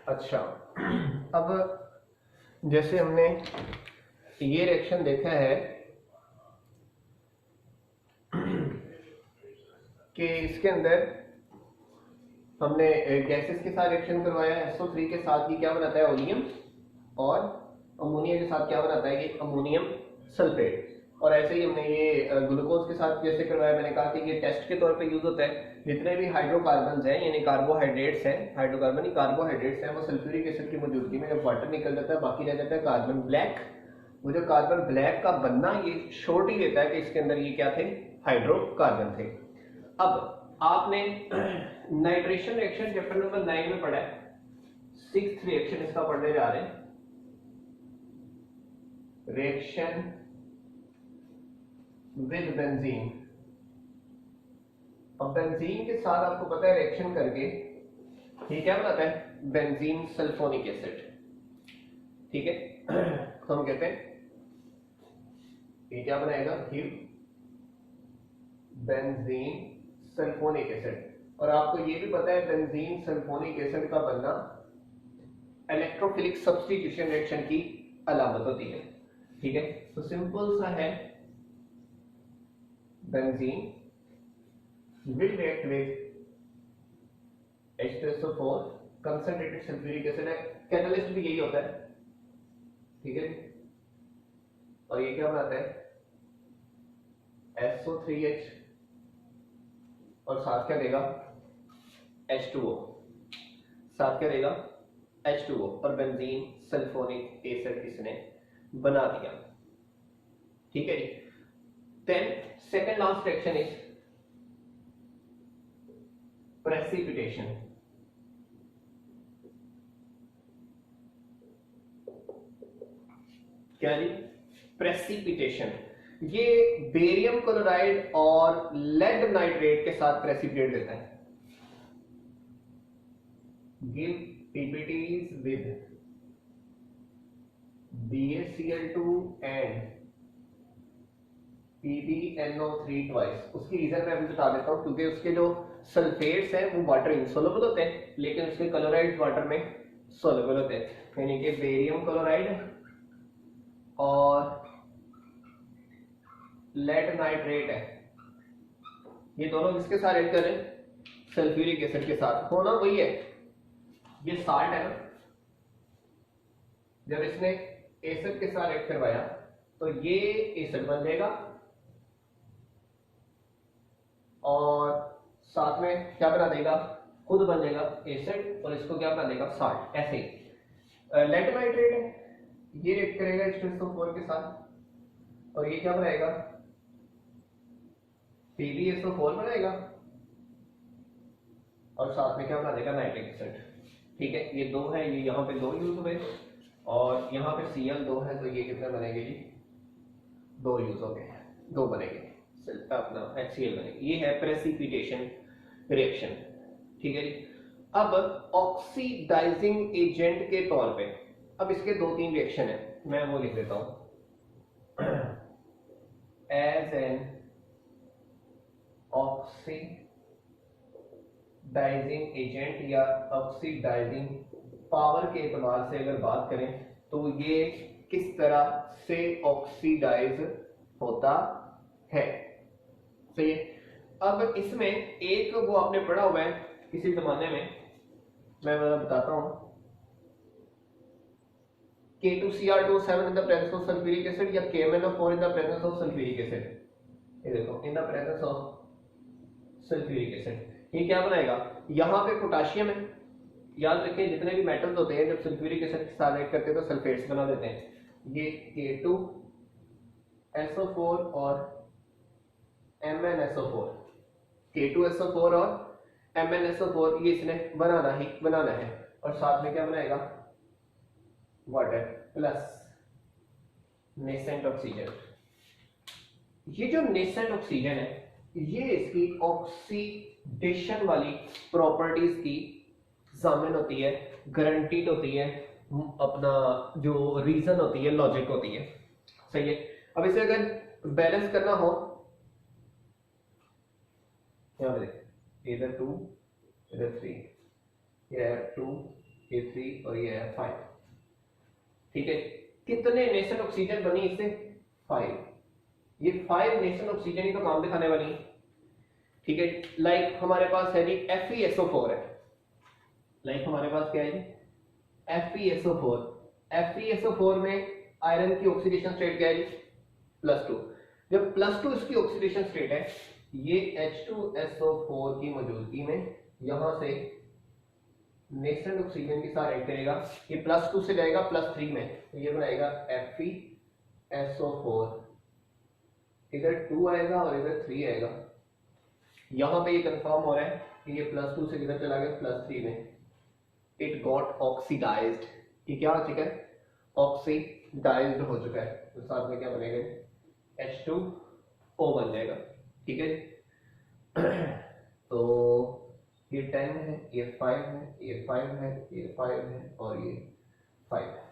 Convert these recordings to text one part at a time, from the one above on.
अच्छा, अब जैसे हमने ये रिएक्शन देखा है कि इसके अंदर हमने गैसेस के साथ रिएक्शन करवाया, SO3 के साथ ये क्या बनाता है, ओलियम, और अमोनिया के साथ क्या बनाता है, ये अमोनियम सल्फेट। और ऐसे ही हमने ये ग्लूकोज के साथ जैसे करवाया, मैंने कहा कि ये टेस्ट के तौर पे यूज होता है। जितने भी हाइड्रोकार्बन हैं यानी कार्बोहाइड्रेट्स हैं, हाइड्रोकार्बन ही कार्बोहाइड्रेट्स हैं, वो सल्फ्यूरिक एसिड की मौजूदगी में जब वाटर निकल जाता है, बाकी रह जाता है कार्बन ब्लैक। वो जो कार्बन ब्लैक का बनना ये शोर्ट ही देता है कि इसके अंदर ये क्या थे, हाइड्रोकार्बन थे। अब आपने नाइट्रेशन रिएक्शन चैप्टर नंबर 9 में पढ़ा है, 6th रिएक्शन इसका पढ़ने जा रहे हैं, रिएक्शन विद बेंजीन। अब बेंजीन के साथ आपको पता है रिएक्शन करके ये क्या बनाता है, बेंजीन सल्फोनिक एसिड। ठीक है, तो हम कहते हैं ये क्या बनाएगा, बेंजीन सल्फोनिक एसिड। और आपको ये भी पता है बेंजीन सल्फोनिक एसिड का बनना इलेक्ट्रोफिलिक सब्स्टिट्यूशन रिएक्शन की अलामत होती है। ठीक है, तो सिंपल सा है, benzene will react with H2SO4 concentrated sulfuric acid है, कैटलिस्ट भी यही होता है। ठीक है, और ये क्या बनाता है, SO3H, और साथ क्या देगा, H2O, साथ क्या देगा, H2O, और बेंजीन सल्फोनिक एसिड इसने बना दिया। ठीक है जी। Then second last reaction is precipitation. क्या जी, प्रेसिपिटेशन। ये बेरियम क्लोराइड और लेड नाइट्रेट के साथ प्रेसिपिटेट देता है। Give PPTs with BaCl2 and PbNO3 twice. उसकी रीजन मैं अभी बता देता हूं, क्योंकि उसके जो सल्फेट्स हैं वो वाटर इनसोल्युबल होते हैं, लेकिन उसके क्लोराइड वाटर में सोल्युबल होते हैं। यानी कि बेरियम क्लोराइड और लेड नाइट्रेट है, ये दोनों किसके साथ ऐड करें, सल्फ्यूरिक एसिड के साथ। होना वही है, ये साल्ट है ना, जब इसने एसिड के साथ ऐड करवाया तो ये एसिड बन जाएगा और साथ में क्या बना देगा, खुद बन जाएगा एसिड, और इसको क्या बना देगा, साल्ट। ऐसे ही लेड नाइट्रेट है, ये रिएक्ट करेगा H2SO4 के साथ, और ये क्या बनाएगा, PbSO4 बनाएगा, और साथ में क्या बना देगा, नाइट्रिक एसिड। ठीक है, ये दो है, ये यहाँ पे दो यूज हुए, और यहाँ पे Cl2 है, तो ये कितने बनेंगे जी, दो यूज हो गए, दो बनेंगे, अपना HCl बनेगी। ये है प्रेसिपिटेशन रिएक्शन। ठीक है जी। अब ऑक्सीडाइजिंग एजेंट के तौर पे अब इसके दो तीन रिएक्शन है, मैं वो लिख देता हूं। एज एन ऑक्सीडाइजिंग एजेंट या ऑक्सीडाइजिंग पावर के एतबार से अगर बात करें तो ये किस तरह से ऑक्सीडाइज होता है। सही है। अब इसमें एक वो आपने पढ़ा हुआ है किसी जमाने में, मैं बताता हूं, K2Cr2 7 in the presence of sulphuric acid या KMnO4 in the presence of sulphuric acid. ये देखो, in the presence of sulphuric acid ये क्या बनाएगा, यहां पे पोटेशियम है। याद रखें जितने भी मेटल्स होते हैं जब सल्फ्यूरिक एसिड के साथ रिएक्ट करते हैं तो सल्फेट्स बना देते हैं। ये K2SO4 और MnSO4, K2SO4 और MnSO4 ये इसने बनाना है, और साथ में क्या बनाएगा, वाटर प्लस नेसेंट ऑक्सीजन। ये जो नेसेंट ऑक्सीजन है ये इसकी ऑक्सीडेशन वाली प्रॉपर्टीज की जामिन होती है, गारंटीड होती है, अपना जो रीजन होती है, लॉजिक होती है। सही है। अब इसे अगर बैलेंस करना हो, यहां पे इधर 2 इधर 3, ये 2 ये 3 और ये है 5। ठीक है, कितने नेशन ऑक्सीजन बनी इससे? 5। ये 5 नेशन ऑक्सीजन ही तो काम दिखाने वाली है। ठीक है, लाइक हमारे पास है जी FeSO4 है। लाइक हमारे पास क्या है जी? FeSO4। FeSO4 में आयरन की ऑक्सीडेशन स्टेट क्या है जी? +2। जब +2 इसकी ऑक्सीडेशन स्टेट है, ये H2SO4 की मौजूदगी में यहां से नेशनल ऑक्सीजन के साथ ऐड करेगा। ये +2 से जाएगा +3 में, तो ये बनाएगा FeSO4। इधर 2 आएगा और इधर 3 आएगा। यहां पे ये कंफर्म हो रहा है कि ये +2 से किधर चला गया? +3 में। It got oxidised. ये क्या हो चुका है? ऑक्सीडाइज्ड हो चुका है। तो साथ में क्या बनेगा? H2O बन जाएगा। ठीक है तो ये 10 है, ये 5 है, ये 5 है, ये 5 है और ये 5 है।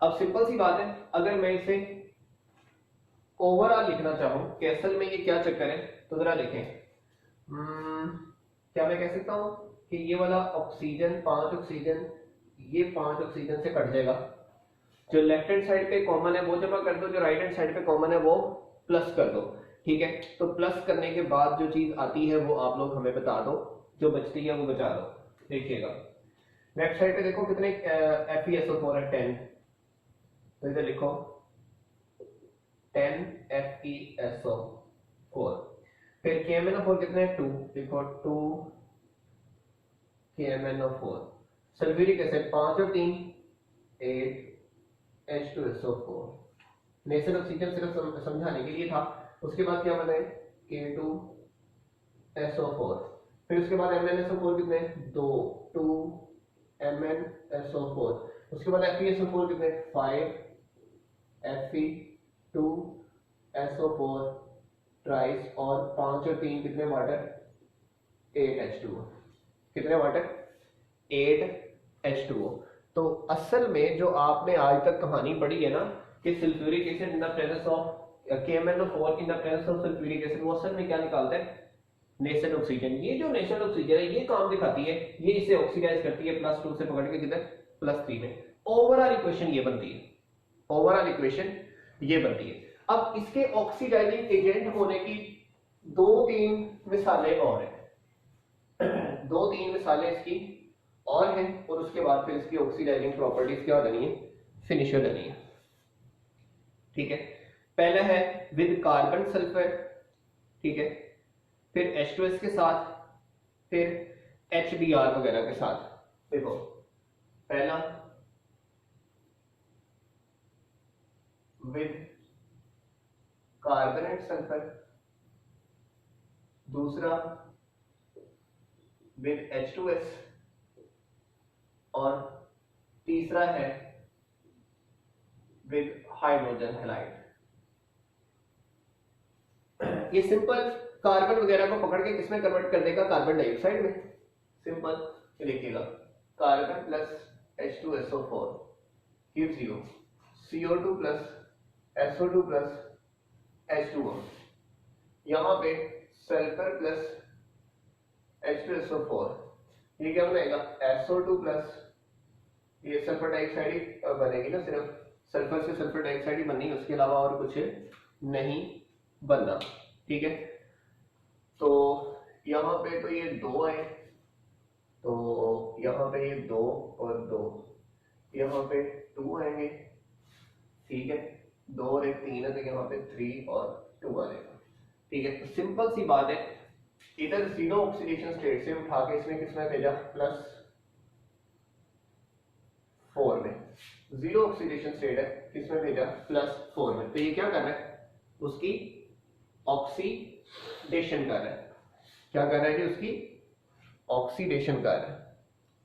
अब सिंपल सी बात है, अगर मैं इसे ओवरऑल लिखना चाहूं कि असल में ये क्या चक्कर है, तो जरा लिखें। क्या मैं कह सकता हूं कि ये वाला ऑक्सीजन 5 ऑक्सीजन, ये 5 ऑक्सीजन से कट जाएगा। जो लेफ्ट हैंड साइड पे कॉमन है वो जमा कर दो, जो राइट हैंड साइड पे कॉमन है वो प्लस कर दो। ठीक है, तो प्लस करने के बाद जो चीज आती है वो आप लोग हमें बता दो, जो बचती है वो बचा दो। देखिएगा लेफ्ट साइड पे देखो कितने FeSO4 है? 10। तो इधर लिखो 10 FeSO4। फिर KMnO4 कितने? 2। लिखो 2 KMnO4। सल्फ्यूरिक एसिड 5 और 3 8 H2SO4। नेशनल ऑक्सीजन सिर्फ समझाने के लिए था। उसके बाद क्या बना है? K2SO4। फिर उसके बाद MnSO4 कितने? 2 MnSO4। उसके बाद FeSO4 कितने? 5 Fe2SO4 ट्राइस और 5 और 3 कितने वाटर? 8 H2O। कितने वाटर? 8 H2O। तो असल में जो आपने आज तक कहानी पढ़ी है ना कि sulphuric acid in the presence of KMnO4 in the presence of sulphuric acid, वो असल में क्या निकालता है? National oxygen. ये जो नेशनल ऑक्सीजन है ये काम दिखाती है, ये इसे ऑक्सीडाइज करती है +2 से पकड़ के किधर? +3 में। ओवरऑल इक्वेशन ये बनती है। ओवरऑल इक्वेशन ये बनती है। अब इसके ऑक्सीडाइजिंग एजेंट होने की 2-3 मिसालें और हैं 2-3 मिसालें इसकी और हैं, और उसके बाद फिर इसकी ऑक्सीडाइजिंग प्रॉपर्टीज क्या हो जानी है? फिनिश हो जानी है। ठीक है, पहला है विद कार्बन सल्फर। ठीक है, फिर H2S के साथ, फिर HBr वगैरह के साथ। देखो पहला विद कार्बन एंड सल्फर, दूसरा विद H2S और तीसरा है विद हाइड्रोजन हैलाइड। ये सिंपल कार्बन वगैरह को पकड़ के किसमें कन्वर्ट कर देगा? कार्बन डाइऑक्साइड में। सिंपल लिखिएगा carbon plus H2SO4 gives you CO2 plus SO2 plus H2O। यहां पे सल्फर प्लस H2SO4, ये क्या बनेगा? SO2 प्लस, ये सल्फर डाइऑक्साइड ही बनेगी ना, सिर्फ सल्फर से सल्फर डाइऑक्साइड ही बननी है, उसके अलावा और कुछ नहीं बनना। ठीक है, तो यहाँ पे तो ये 2 है, तो यहाँ पे ये 2 और 2, यहाँ पे 2 आएंगे। ठीक है, 2 और 1 3 है, तो यहाँ पे 3 और 2 आएगा। ठीक है, तो सिंपल सी बात है, इधर जीरो ऑक्सीडेशन स्टेट से उठा के इसमें किसमें भेजा? +4 में। जीरो ऑक्सीडेशन स्टेट है, किसमें भेजा? +4 में। तो ये क्या कर रहा है? उसकी ऑक्सीडेशन कर रहा है। क्या कर रहा है जी? उसकी ऑक्सीडेशन कर रहा है।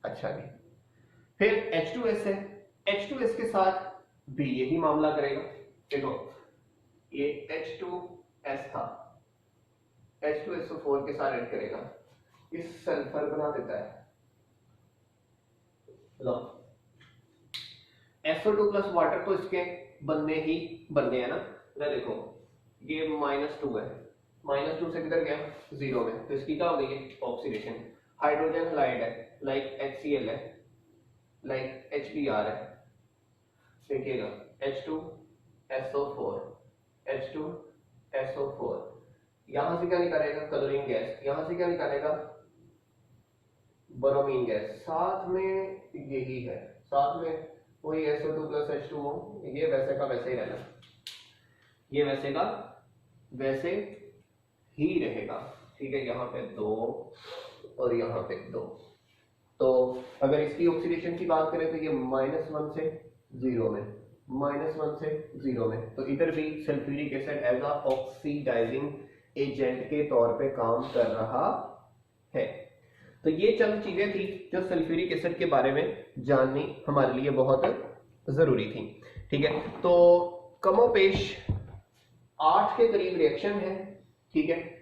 अच्छा जी, फिर H2S है, H2S के साथ भी यही मामला करेगा। देखो ये H2S था, H2SO4 के साथ ऐड करेगा, इस सल्फर बना देता है। लो SO2 प्लस वाटर तो इसके बनने ही बनने हैं ना। देखो ये -2 है, -2 से किधर गया? 0 में, तो इसकी क्या हो गई है? ऑक्सीडेशन। हाइड्रोजन हैलाइड है, लाइक HCl है, लाइक HBr है, देखिएगा H2SO4, H2SO4, यहां से क्या निकालेगा कलरिंग गैस, यहां से क्या निकालेगा ब्रोमीन गैस, साथ में यही है, साथ में वही SO2 प्लस H2O, ये वैसे का वैसे ही रहना, ये वैसे का वैसे ही रहेगा, ठीक है। यहाँ पे 2 और यहाँ पे 2, तो अगर इसकी ऑक्सीडेशन की बात करें तो ये -1 से 0 में, -1 से 0 में, तो इधर भी sulphuric acid as a oxidising agent के तौर पे काम कर रहा है। तो ये चंद चीजें थी जो सल्फ्यूरिक एसिड के बारे में जाननी हमारे लिए बहुत जरूरी थी, ठीक है। तो कमोपेश 8 के करीब रिएक्शन है, ठीक है।